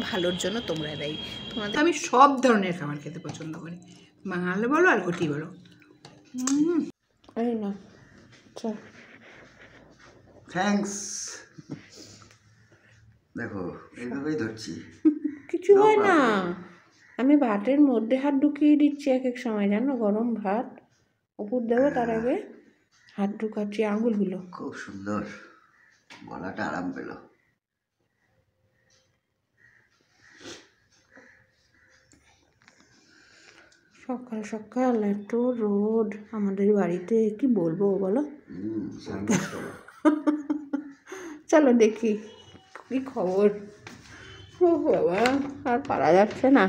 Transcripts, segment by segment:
ভালোর জন্য তোমরা দেয়। তোমাদের আমি সব ধরনের খাবার খেতে পছন্দ করি, বাঙালি বলো আর ঘটি বলো। এই না থ্যাঙ্কস। দেখো এইভাবেই ধরছি, কিছু হয় না। আমি ভাতের মধ্যে হাত ঢুকিয়ে দিচ্ছি এক এক সময়, জানো, গরম ভাত উপর দেবো, তার আগে হাত ঢুকাচ্ছি আঙুলগুলো। খুব সুন্দর, গলাটা আরাম পেল। সকাল সকাল এত রোদ আমাদের বাড়িতে, কি বলবো বলো। চলো দেখি কি খবর। ও বাবা, আর পারা যাচ্ছে না।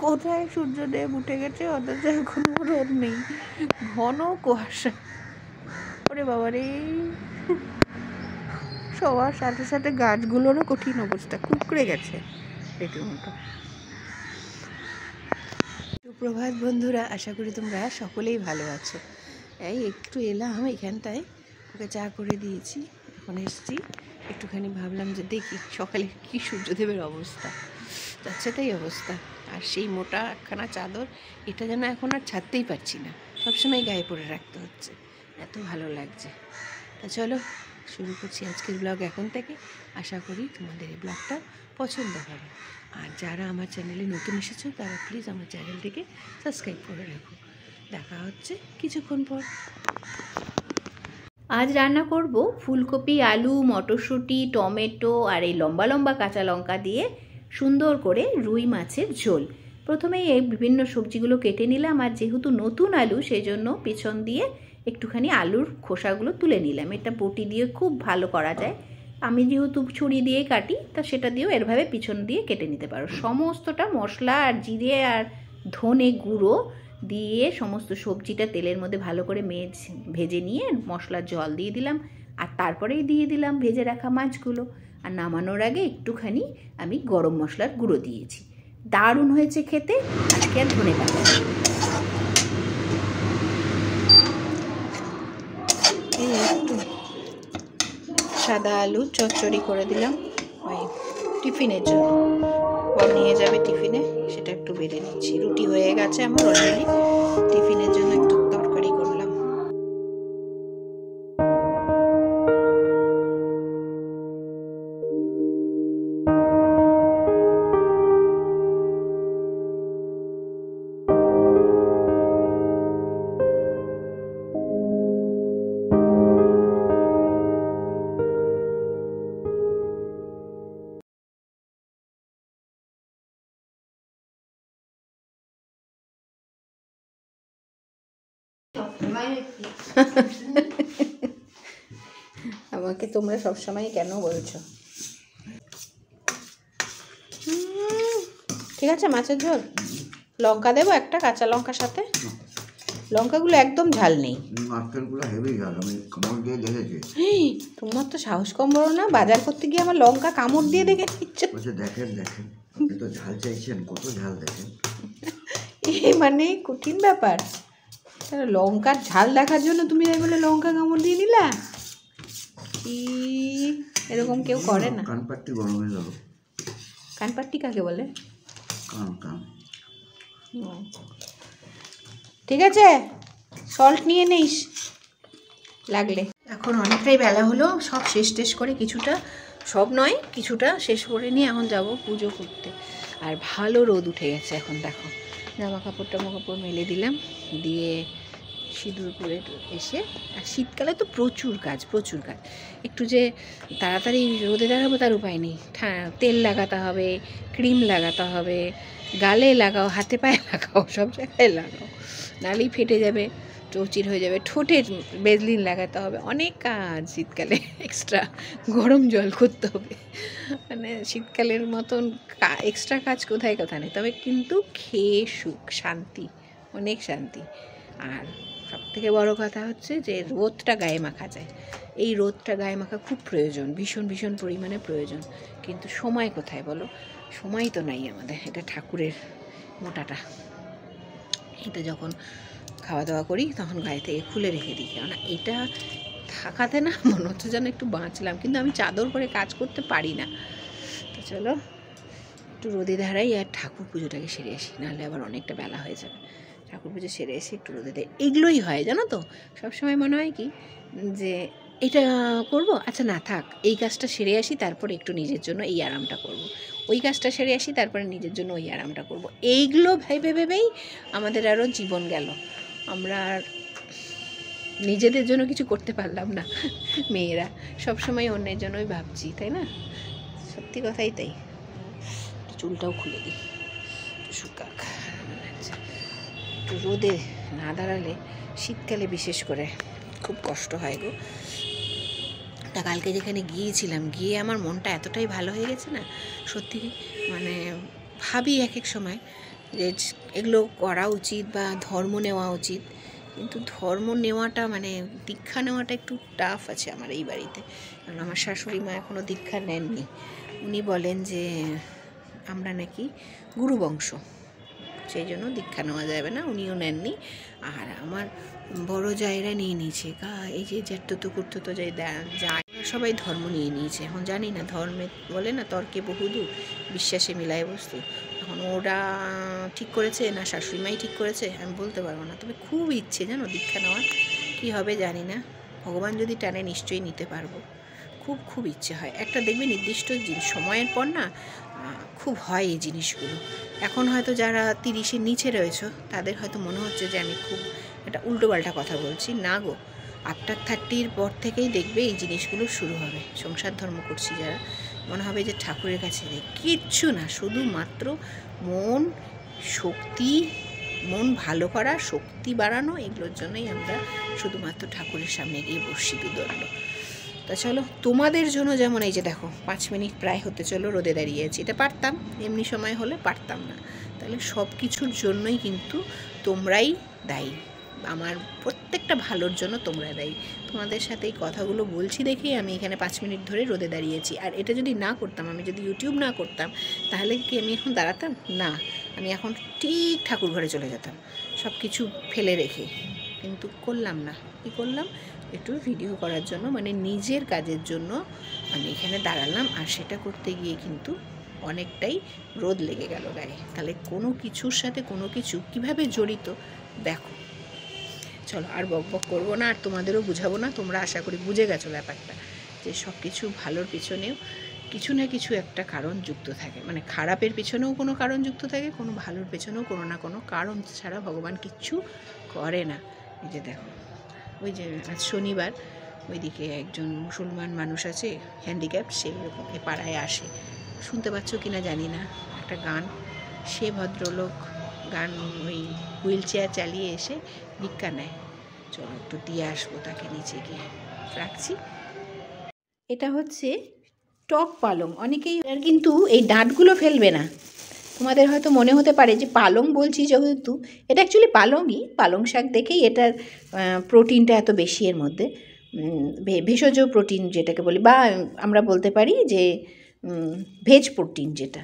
কোথায় সূর্যদেব উঠে গেছে, অথচ এখনো রোদ নেই, ঘন কুয়াশা। ওরে বাবা রে, সবার সাথে সাথে গাছগুলোরও কঠিন অবস্থা, কুঁকড়ে গেছে পেটের মতো। সুপ্রভাত বন্ধুরা, আশা করি তোমরা সকলেই ভালো আছো। এই একটু এলাম এখানটায়, ওকে চা করে দিয়েছি, এখন এসছি একটুখানি, ভাবলাম যে দেখি সকালে কি সূর্যদেবের অবস্থা। যাচ্ছে তাই অবস্থা। আর সেই মোটা একখানা চাদর, এটা যেন এখন আর ছাড়তেই পারছি না, সবসময় গায়ে পরে রাখতে হচ্ছে, এত ভালো লাগছে। তা চলো শুরু করছি আজকের ব্লগ এখন থেকে। আশা করি তোমাদের এই ব্লগটা পছন্দ হবে। আর যারা আমার চ্যানেলে নতুন এসেছো তারা প্লিজ আমার চ্যানেলটিকে সাবস্ক্রাইব করে রাখো। দেখা হচ্ছে কিছুক্ষণ পর। আজ রান্না করব ফুলকপি, আলু, মটরশুঁটি, টমেটো আর এই লম্বা লম্বা কাঁচা লঙ্কা দিয়ে সুন্দর করে রুই মাছের ঝোল। প্রথমেই এই বিভিন্ন সবজিগুলো কেটে নিলাম, আর যেহেতু নতুন আলু সেই জন্য পেছন দিয়ে একটুখানি আলুর খোসাগুলো তুলে নিলাম। এটা বটি দিয়ে খুব ভালো করা যায়, আমি যেহেতু ছুরি দিয়ে কাটি তা সেটা দিয়েও এরভাবে পিছন দিয়ে কেটে নিতে পারো। সমস্তটা মশলা আর জিরে আর ধনে গুঁড়ো দিয়ে সমস্ত সবজিটা তেলের মধ্যে ভালো করে ভেজে নিয়ে মশলার জল দিয়ে দিলাম, আর তারপরেই দিয়ে দিলাম ভেজে রাখা মাছগুলো। আর নামানোর আগে একটুখানি আমি গরম মশলার গুঁড়ো দিয়েছি। দারুণ হয়েছে খেতে। আজকে আর ধনে পাতা একটু সাদা আলু চচ্চড়ি করে দিলাম ওই টিফিনের জন্য, ও নিয়ে যাবে টিফিনে, সেটা একটু বেড়ে নিচ্ছি। রুটি হয়ে গেছে আমার অলরেডি, টিফিনের জন্য একটু তরকারি করলাম। আমাকে তোমরা সবসময় কেন বলছো? ঠিক আছে, মাছের ঝোল। লঙ্কা দেবো একটা, কাঁচা লঙ্কার সাথে। লঙ্কাগুলো একদম ঝাল নেই, তোমার তো সাহস কম বড় না, বাজার করতে গিয়ে আমার লঙ্কা কামড় দিয়ে দেখে নিচ্ছ। দেখেন দেখেন, আপনি তো ঝাল চাইছেন, কত ঝাল দেখেন। এই মানে কঠিন ব্যাপার, লঙ্কার ঝাল দেখার জন্য তুমি বলে লঙ্কা কামড় দিয়ে নিলা। কি এরকম কেউ করে না। কানপাট্টি গরম হয়ে গেল। কানপাট্টি কাকে বলে? কান কান। ঠিক আছে, সল্ট নিয়ে নিস লাগলে। এখন অনেকটাই বেলা হলো, সব শেষ টেস করে, কিছুটা, সব নয় কিছুটা শেষ করে নিয়ে এখন যাব পুজো করতে। আর ভালো রোদ উঠে গেছে এখন, দেখো জামা কাপড় মেলে দিলাম, দিয়ে সিঁদুর পরে এসে, আর শীতকালে তো প্রচুর কাজ, একটু যে তাড়াতাড়ি রোদে দাঁড়াবো তার উপায় নেই। তেল লাগাতে হবে, ক্রিম লাগাতে হবে, গালে লাগাও, হাতে পায়ে লাগাও, সব জায়গায় লাগাও, নালেই ফেটে যাবে, চৌচির হয়ে যাবে। ঠোঁটে বেজলিন লাগাতে হবে, অনেক কাজ শীতকালে। এক্সট্রা গরম জল করতে হবে, মানে শীতকালের মতন এক্সট্রা কাজ কোথায় নেই। তবে কিন্তু খেয়ে সুখ, শান্তি, অনেক শান্তি। আর সবথেকে বড় কথা হচ্ছে যে রোদটা গায়ে মাখা যায়, এই রোদটা গায়ে মাখা খুব প্রয়োজন, ভীষণ ভীষণ পরিমাণে প্রয়োজন। কিন্তু সময় কোথায় বলো? সময় তো নাই আমাদের। এটা ঠাকুরের মোটাটা, এটা যখন খাওয়া দাওয়া করি তখন গায়ে থেকে খুলে রেখে দিই, কেননা এটা থাকাতে না মনে হচ্ছে যেন একটু বাঁচলাম, কিন্তু আমি চাদর করে কাজ করতে পারি না। তো চলো একটু রোদে দাঁড়াই আর ঠাকুর পুজোটাকে সেরে আসি, নাহলে আবার অনেকটা বেলা হয়ে যাবে। ঠাকুর পুজো সেরে এসে একটু রোদে দেয়, এগুলোই হয় জানো তো। সবসময় মনে হয় কি যে এটা করব, আচ্ছা না থাক, এই কাজটা সেরে আসি তারপরে একটু নিজের জন্য এই আরামটা করব, ওই কাজটা সেরে আসি তারপরে নিজের জন্য ওই আরামটা করব। এইগুলো ভেবে ভেবেই আমাদের আরও জীবন গেল, আমরা আর নিজেদের জন্য কিছু করতে পারলাম না। মেয়েরা সবসময় অন্যের জন্যই ভাবছি, তাই না? সত্যি কথাই তাই। চুলটাও খুলে দিই, শুকাক। একটু রোদে না দাঁড়ালে শীতকালে বিশেষ করে খুব কষ্ট হয় গো। তা কালকে যেখানে গিয়েছিলাম, গিয়ে আমার মনটা এতটাই ভালো হয়ে গেছে না, সত্যি মানে ভাবি এক এক সময় যে এগুলো করা উচিত বা ধর্ম নেওয়া উচিত, কিন্তু ধর্ম নেওয়াটা মানে দীক্ষা নেওয়াটা একটু টাফ আছে আমার এই বাড়িতে। কারণ আমার শাশুড়ি মা এখনও দীক্ষা নেননি। উনি বলেন যে আমরা নাকি গুরুবংশ, সেই জন্য দীক্ষা নেওয়া যাবে না, উনিও নেননি। আর আমার বড় জায়েরা নিয়ে নিয়েছে, এই যে জ্যাঠতো কুর্তো যায় সবাই ধর্ম নিয়ে নিয়েছে। এখন জানি না, ধর্মে বলে না তর্কে বহুদূর, বিশ্বাসে মিলায় বস্তু। এখন ওরা ঠিক করেছে না শাশুড়ি মাই ঠিক করেছে আমি বলতে পারবো না, তবে খুব ইচ্ছে জানো দীক্ষা নেওয়ার। কী হবে জানি না, ভগবান যদি টানে নিশ্চয়ই নিতে পারবো। খুব খুব ইচ্ছে হয়। একটা দেখবে নির্দিষ্ট সময়ের পর না খুব হয় এই জিনিসগুলো। এখন হয়তো যারা 30-এর নিচে রয়েছে তাদের হয়তো মনে হচ্ছে যে আমি খুব একটা উল্টোপাল্টা কথা বলছি, না গো। আফটার 30-র পর থেকেই দেখবে এই জিনিসগুলো শুরু হবে। সংসার ধর্ম করছি যারা, মনে হবে যে ঠাকুরের কাছে কিচ্ছু না, শুধুমাত্র মন শক্তি, মন ভালো করা, শক্তি বাড়ানো, এগুলোর জন্যই আমরা শুধুমাত্র ঠাকুরের সামনে গিয়ে বসি দুদণ্ড। তা চলো তোমাদের জন্য, যেমন এই যে দেখো 5 মিনিট প্রায় হতে চলো রোদে দাঁড়িয়েছি, এটা পারতাম এমনি সময় হলে, পারতাম না। তাহলে সব কিছুর জন্যই কিন্তু তোমরাই দায়ী, আমার প্রত্যেকটা ভালোর জন্য তোমরা দায়ী। তোমাদের সাথে এই কথাগুলো বলছি দেখেই আমি এখানে 5 মিনিট ধরে রোদে দাঁড়িয়েছি। আর এটা যদি না করতাম, আমি যদি ইউটিউব না করতাম, তাহলে কি আমি এখন দাঁড়াতাম না? আমি এখন ঠিক ঠাকুর ঘরে চলে যেতাম সব কিছু ফেলে রেখে, কিন্তু করলাম না। কী করলাম? একটু ভিডিও করার জন্য, মানে নিজের কাজের জন্য আমি এখানে দাঁড়ালাম। আর সেটা করতে গিয়ে কিন্তু অনেকটাই রোদ লেগে গেল গায়ে। তাহলে কোনো কিছুর সাথে কোনো কিছু কীভাবে জড়িত দেখো। চলো আর বক বক করবো না, আর তোমাদেরও বুঝাবো না, তোমরা আশা করি বুঝে গেছো ব্যাপারটা, যে সব কিছু ভালোর পিছনেও কিছু না কিছু একটা কারণ যুক্ত থাকে। মানে খারাপের পেছনেও কোনো কারণ যুক্ত থাকে, কোনো ভালোর পেছনেও কোনো না কোনো কারণ ছাড়া ভগবান কিচ্ছু করে না। এই যে দেখো, ওই যে আজ শনিবার, ওইদিকে একজন মুসলমান মানুষ আছে হ্যান্ডিক্যাপ, সে এ পাড়ায় আসে, শুনতে পাচ্ছ কি না জানি না, একটা গান। সে ভদ্রলোক গান ওই হুইল চেয়ার চালিয়ে এসে ভিক্ষা নেয়। চলো একটু দিয়ে আসবো তাকে নিচে গিয়ে, রাখছি। এটা হচ্ছে টক পালং, অনেকেই আর কিন্তু এই ডাঁটগুলো ফেলবে না। তোমাদের হয়তো মনে হতে পারে যে পালং বলছি যেহেতু, এটা অ্যাকচুয়ালি পালংই, পালং শাক দেখেই এটার প্রোটিনটা এত বেশি এর মধ্যে, ভেষজ প্রোটিন যেটাকে বলি, বা আমরা বলতে পারি যে ভেজ প্রোটিন, যেটা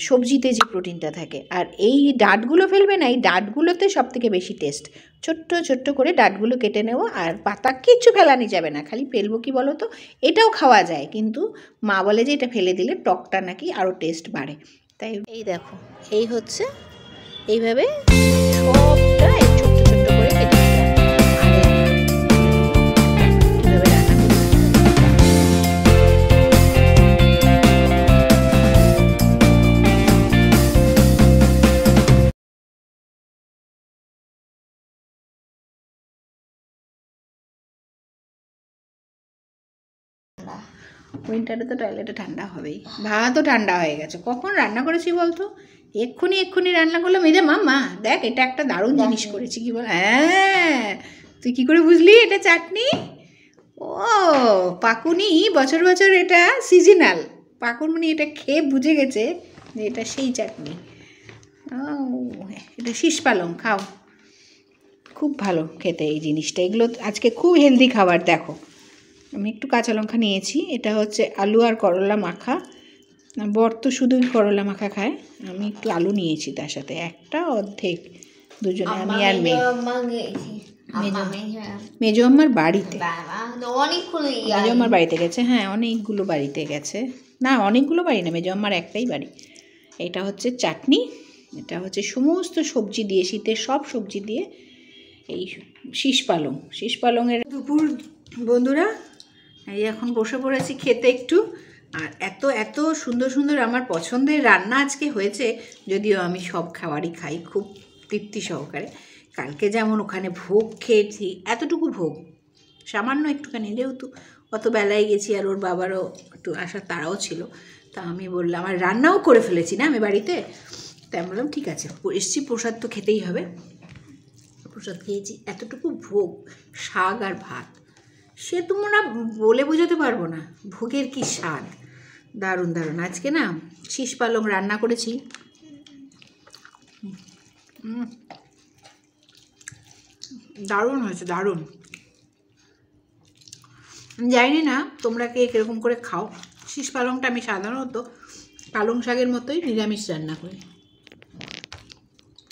সবজিতে যে প্রোটিনটা থাকে। আর এই ডাঁটগুলো ফেলবে না, এই ডাঁটগুলোতে সবথেকে বেশি টেস্ট। ছোট্ট ছোট্ট করে ডাঁটগুলো কেটে নেব, আর পাতা কিচ্ছু ফেলানি যাবে না। খালি ফেলবো কি বলো তো, এটাও খাওয়া যায়, কিন্তু মা বলে যে এটা ফেলে দিলে টকটা নাকি আরও টেস্ট বাড়ে। তাই এই দেখো, এই হচ্ছে এইভাবে সবটা ছোট্ট ছোট্ট করে কেটে উইন্টারে তো টয়লেটে ঠান্ডা হবেই, ভাতও ঠান্ডা হয়ে গেছে। কখন রান্না করেছি বলতো? এক্ষুনি রান্না করলাম। এই যে মাম্মা দেখ, এটা একটা দারুণ জিনিস করেছি, কি বল? হ্যাঁ, তুই কি করে বুঝলি এটা চাটনি? ও পাকুনি বছর বছর এটা সিজনাল, পাকুনি এটা খেয়ে বুঝে গেছে যে এটা সেই চাটনি। ও এটা শীষ পালং, খাও, খুব ভালো খেতে এই জিনিসটা। এগুলো আজকে খুব হেলদি খাবার। দেখো আমি একটু কাঁচা লঙ্কা নিয়েছি, এটা হচ্ছে আলু আর করলা মাখা। বর তো শুধুই করলা মাখা খায়, আমি একটু আলু নিয়েছি তার সাথে, একটা অর্ধেক দুজনে, আমি আর মেয়ে। মেজো আম্মার বাড়িতে, অনেকগুলো মেজো আম্মার বাড়িতে গেছে। হ্যাঁ, অনেকগুলো বাড়িতে গেছে। না, অনেকগুলো বাড়ি না, মেজো আম্মার একটাই বাড়ি। এটা হচ্ছে চাটনি, এটা হচ্ছে সমস্ত সবজি দিয়ে, শীতের সব সবজি দিয়ে এই শীষ পালংয়ের দুপুর। বন্ধুরা, এই এখন বসে পড়েছি খেতে একটু। আর এত এত সুন্দর সুন্দর আমার পছন্দের রান্না আজকে হয়েছে, যদিও আমি সব খাবারই খাই খুব তৃপ্তি সহকারে। কালকে যেমন ওখানে ভোগ খেয়েছি, এতটুকু ভোগ, সামান্য একটুখানি, যেহেতু অত বেলায় গেছি আর ওর বাবারও একটু আসার তাড়াও ছিল, তা আমি বললাম, আর রান্নাও করে ফেলেছি না আমি বাড়িতে, তাই আমি বললাম ঠিক আছে, এসছি প্রসাদ তো খেতেই হবে। প্রসাদ খেয়েছি, এতটুকু ভোগ, শাক আর ভাত, সে তোমরা বলে বোঝাতে পারবো না ভোগের কি স্বাদ। দারুণ দারুণ। আজকে না শীষ পালং রান্না করেছি, দারুণ হয়েছে, দারুণ। জানি না তোমরা কে কীরকম করে খাও। শীষ পালংটা আমি সাধারণত পালং শাকের মতোই নিরামিষ রান্না করি,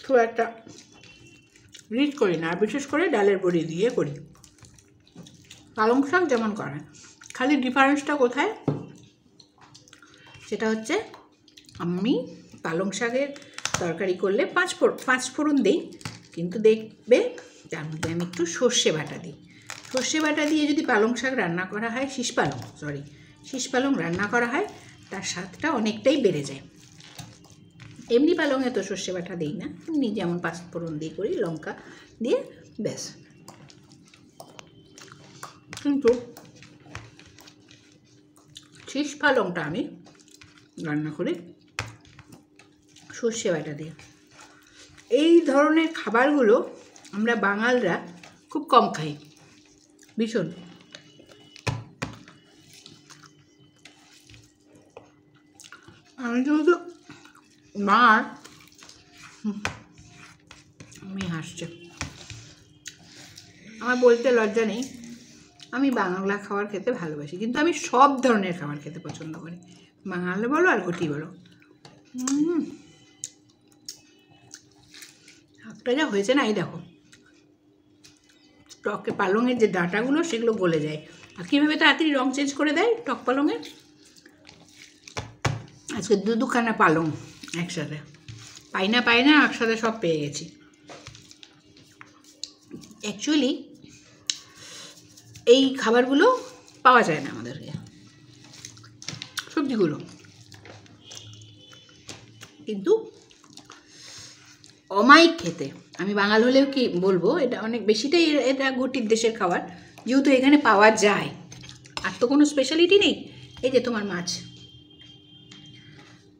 খুব একটা রিচ করি না, আর বিশেষ করে ডালের বড়ি দিয়ে করি। পালং শাক যেমন করে, খালি ডিফারেন্সটা কোথায়, সেটা হচ্ছে আমি পালং শাকের তরকারি করলে পাঁচ ফোড়ন দিই, কিন্তু দেখবে তার মধ্যে আমি একটু সর্ষে বাটা দিই। সর্ষে বাটা দিয়ে যদি পালং শাক রান্না করা হয়, শীষ পালং রান্না করা হয়, তার স্বাদটা অনেকটাই বেড়ে যায়। এমনি পালংয়ে তো সর্ষে বাটা দিই না, এমনি যেমন পাঁচ ফোড়ন দিয়ে করি, লঙ্কা দিয়ে, ব্যাস। কিন্তু শীষ পালংটা আমি রান্না করি সর্ষে বাটা দিয়ে। এই ধরনের খাবারগুলো আমরা বাঙালরা খুব কম খাই, ভীষণ। আমি যেহেতু মার, আমি হাসছে, আমার বলতে লজ্জা নেই, আমি বাংলা খাবার খেতে ভালোবাসি, কিন্তু আমি সব ধরনের খাবার খেতে পছন্দ করি, বাঙালি বলো আর ঘটি বলো। শাকটা যা হয়েছে না, এই দেখো, টকে পালংয়ের যে ডাঁটাগুলো সেগুলো গলে যায়, আর কীভাবে তাড়াতাড়ি রং চেঞ্জ করে দেয় টক পালংয়ের। আজকে দুখানা পালং একসাথে, পাই না একসাথে সব পেয়ে গেছি। অ্যাকচুয়ালি এই খাবারগুলো পাওয়া যায় না আমাদেরকে, সবজিগুলো, কিন্তু অমায়িক খেতে। আমি বাঙাল হলেও কি বলবো, এটা অনেক বেশিটাই, এটা ঘটির দেশের খাবার, যেহেতু এখানে পাওয়া যায়, আর তো কোনো স্পেশালিটি নেই। এই যে তোমার মাছ,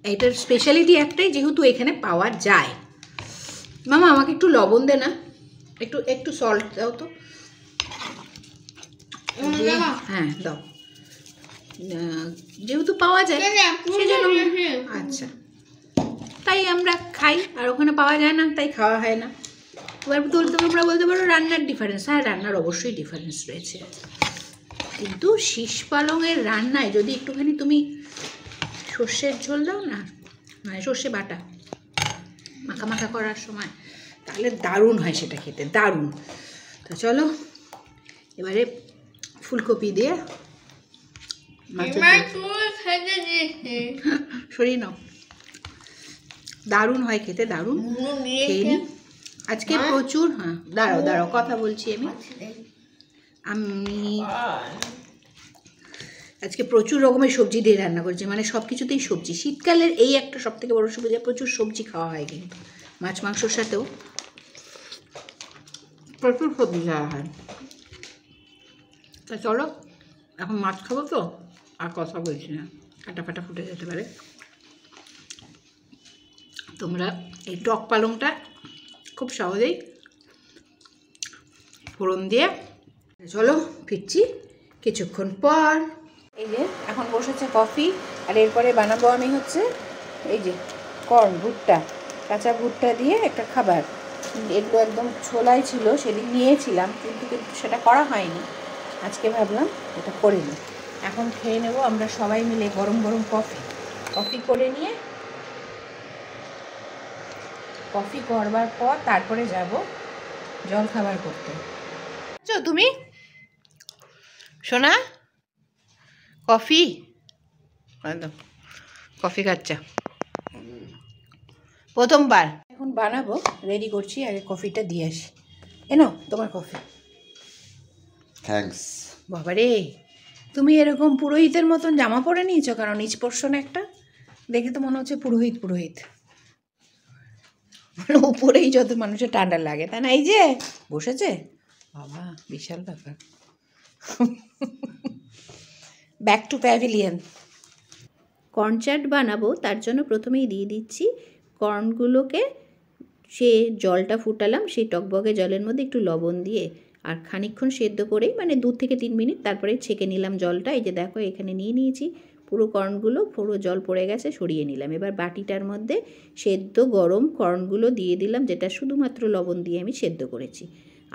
এটার স্পেশালিটি একটাই, যেহেতু এখানে পাওয়া যায়। মামা আমাকে একটু লবণ দে না, একটু সল্ট দাও তো। হ্যাঁ দাও, যেহেতু পাওয়া যায় সেজন্য। আচ্ছা, তাই আমরা খাই, আর ওখানে পাওয়া যায় না, তাই খাওয়া হয় না। এবার তোমরা বলতে পারো রান্নার ডিফারেন্স, হ্যাঁ রান্নার অবশ্যই ডিফারেন্স রয়েছে, কিন্তু শীষ পালংয়ের রান্নায় যদি একটুখানি তুমি সর্ষের ঝোল দাও না, মানে সর্ষে বাটা মাখা মাখা করার সময়, তাহলে দারুণ হয় সেটা খেতে, দারুণ। তো চলো এবারে ফুলকপি দিয়ে সরিয়ে নাও, দারুণ হয় খেতে, দারুণ। খেয়ে নি আজকে প্রচুর। হ্যাঁ দাঁড়াও কথা বলছি আমি আজকে প্রচুর রকমের সবজি দিয়ে রান্না করেছি, মানে সব কিছুতেই সবজি। শীতকালের এই একটা সব থেকে বড় সুবিধা, প্রচুর সবজি খাওয়া হয়, কিন্তু মাছ মাংসর সাথেও প্রচুর সবজি খাওয়া হয়। তা চলো এখন মাছ খাবো তো, আর কথা বলছি না, কাটা ফাটা ফুটে যেতে পারে। তোমরা এই টক পালংটা খুব সহজেই ফোড়ন দিয়ে, চলো ফিরছি কিছুক্ষণ পর। এই যে এখন বসেছে কফি, আর এরপরে বানাবো আমি হচ্ছে এই যে কর্ন, ভুট্টা, কাঁচা ভুট্টা দিয়ে একটা খাবার। এগুলো একদম ছোলাই ছিল, সেদিন নিয়েছিলাম, কিন্তু সেটা করা হয়নি। আজকে ভাবলাম এটা করে নিই। এখন খেয়ে নেব আমরা সবাই মিলে গরম গরম কফি করে নিয়ে, কফি করবার পর তারপরে যাব জল খাবার করতে। বুঝছো তুমি সোনা? কফি, একদম কফি খাচ্ছা প্রথমবার। এখন বানাবো, রেডি করছি, আগে কফিটা দিয়ে আসি। এনো তোমার কফি। থ্যাঙ্কস। বাবারে, তুমি এরকম পুরোহিতের মতন জামা পরে নিয়েছো, কারণ নিচ পোর্শনে একটা দেখে তো মনে হচ্ছে পুরোহিত পুরোহিত, মানে উপরেই যত মানুষের ঠান্ডা লাগে, তাই না? এই যে বসেছে, বাবা বিশাল ব্যাপার। Back to pavilion. Corn chaat বানাবো, তার জন্য প্রথমেই দিয়ে দিচ্ছি কর্নগুলোকে, সে জলটা ফুটালাম, সেই টকবগে জলের মধ্যে একটু লবণ দিয়ে আর খানিকক্ষণ সেদ্ধ করেই, মানে 2 থেকে 3 মিনিট, তারপরে ছেঁকে নিলাম জলটা। এই যে দেখো এখানে নিয়ে নিয়েছি পুরো কর্নগুলো, পুরো জল পড়ে গেছে, সরিয়ে নিলাম। এবার বাটিটার মধ্যে সেদ্ধ গরম কর্নগুলো দিয়ে দিলাম, যেটা শুধুমাত্র লবণ দিয়ে আমি সেদ্ধ করেছি।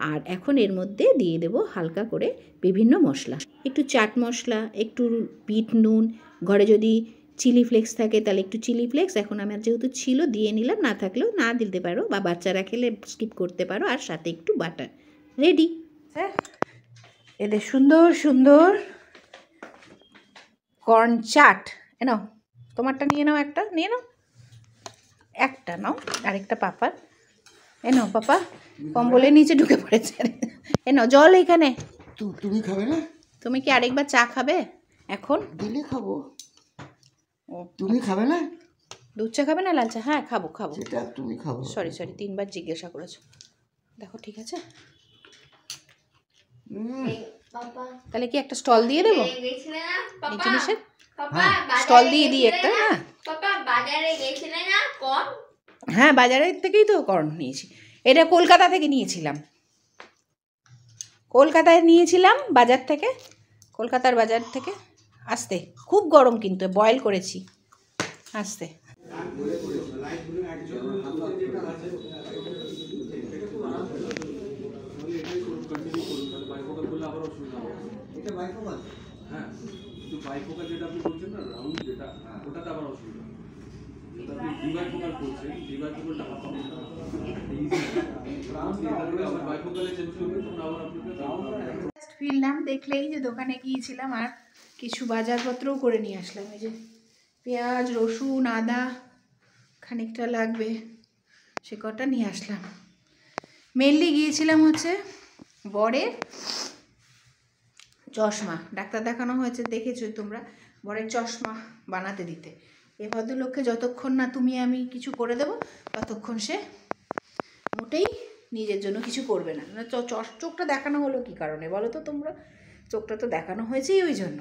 আর এখন এর মধ্যে দিয়ে দেব হালকা করে বিভিন্ন মশলা, একটু চাট মশলা, একটু বিট নুন, ঘরে যদি চিলি ফ্লেক্স থাকে তাহলে একটু চিলি ফ্লেক্স, এখন আমার যেহেতু ছিল দিয়ে নিলাম, না থাকলেও না দিতে পারো, বা বাচ্চারা খেলে স্কিপ করতে পারো, আর সাথে একটু বাটার। রেডি। হ্যাঁ, এদের সুন্দর সুন্দর কর্ন চাট। নাও তোমারটা নিয়ে নাও, একটা নিয়ে নাও, একটা নাও, আরেকটা পাপার। নাও পাপা, কম্বলের নিচে ঢুকে পড়েছে। নাও জল এখানে। তুমি খাবে না? তুমি কি আরেকবার চা খাবে? এখন দিলে খাবো। ও, তুমি খাবে না? দুধ চা খাবে না লাল চা? হ্যাঁ খাবো খাবো। সেটা তুমি খাবো। সরি 3বার জিজ্ঞাসা করেছো। দেখো ঠিক আছে, তাহলে কি একটা স্টল দিয়ে দেবো এই জিনিসের? স্টল দিয়ে দিই একটা। হ্যাঁ বাজারের থেকেই তো কর্ন নিয়েছি, এটা কলকাতা থেকে নিয়েছিলাম, কলকাতায় নিয়েছিলাম বাজার থেকে, কলকাতার বাজার থেকে। আসতে খুব গরম, কিন্তু বয়েল করেছি। আসতে ফিরলাম, দেখলেই যে দোকানে গিয়েছিলাম আর কিছু বাজারপত্রও করে নিয়ে আসলাম। এই যে পেঁয়াজ, রসুন, আদা খানিকটা লাগবে, সে কটা নিয়ে আসলাম। মেনলি গিয়েছিলাম হচ্ছে বরের চশমা, ডাক্তার দেখানো হয়েছে, দেখেছো তোমরা, বরের চশমা বানাতে দিতে। এ ভদ্রলোককে যতক্ষণ না তুমি আমি কিছু করে দেবো ততক্ষণ সে মোটেই নিজের জন্য কিছু করবে না। চোখটা দেখানো হলো কী কারণে বলো তো তোমরা? চোখটা তো দেখানো হয়েছেই ওই জন্য,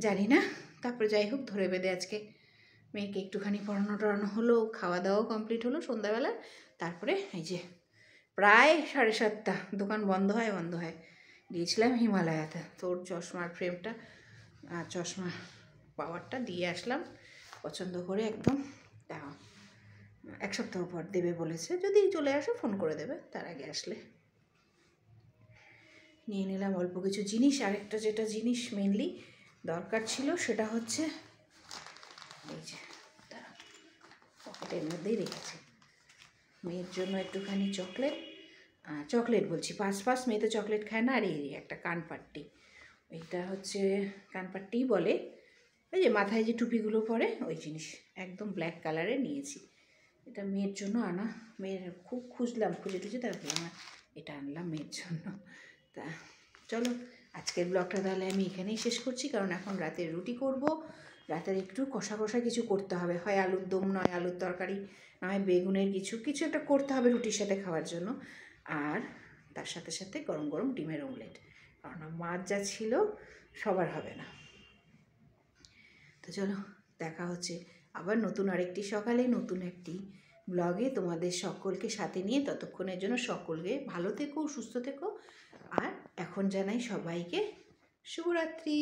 জানি না। তারপরে যাই হোক, ধরে বেঁধে আজকে মেয়েকে একটুখানি পড়ানো টড়ানো হলো, খাওয়া দাওয়াও কমপ্লিট হলো সন্ধ্যাবেলা। তারপরে এই যে প্রায় 7:30, দোকান বন্ধ হয় গিয়েছিলাম হিমালয়াতে, তোর চশমার ফ্রেমটা আর চশমা পাওয়ারটা দিয়ে আসলাম পছন্দ করে একদম। দেখো 1 সপ্তাহ পর দেবে বলেছে, যদি চলে আসো ফোন করে দেবে, তার আগে আসলে। নিয়ে নিলাম অল্প কিছু জিনিস। আরেকটা যেটা জিনিস মেনলি দরকার ছিল সেটা হচ্ছে এই যে পকেটের মধ্যেই রেখেছি, মেয়ের জন্য একটুখানি চকলেট বলছি, পাঁচ মেয়ে তো চকলেট খায় না। আর এই একটা কানপাট্টি, এইটা হচ্ছে কানপাট্টিই বলে, ওই যে মাথায় যে টুপিগুলো পরে ওই জিনিস, একদম ব্ল্যাক কালারে নিয়েছি। এটা মেয়ের জন্য আনা, মেয়ের খুব খুঁজে টুজে তারপরে আমার এটা আনলাম মেয়ের জন্য। তা চলো আজকের ব্লগটা তাহলে আমি এখানেই শেষ করছি, কারণ এখন রাতে রুটি করব, রাতের একটু কষা কিছু করতে হবে, হয় আলুর দম, নয় আলুর তরকারি, নয় বেগুনের কিছু একটা করতে হবে রুটির সাথে খাওয়ার জন্য। আর তার সাথে সাথে গরম গরম ডিমের অমলেট, কারণ মাছ যা ছিল সবার হবে না। তো চলো দেখা হচ্ছে আবার নতুন আরেকটি সকালে, নতুন একটি ব্লগে তোমাদের সকলকে সাথে নিয়ে। ততক্ষণের জন্য সকলকে ভালো থেকো, সুস্থ থেকো, আর এখন জানাই সবাইকে শুভরাত্রি।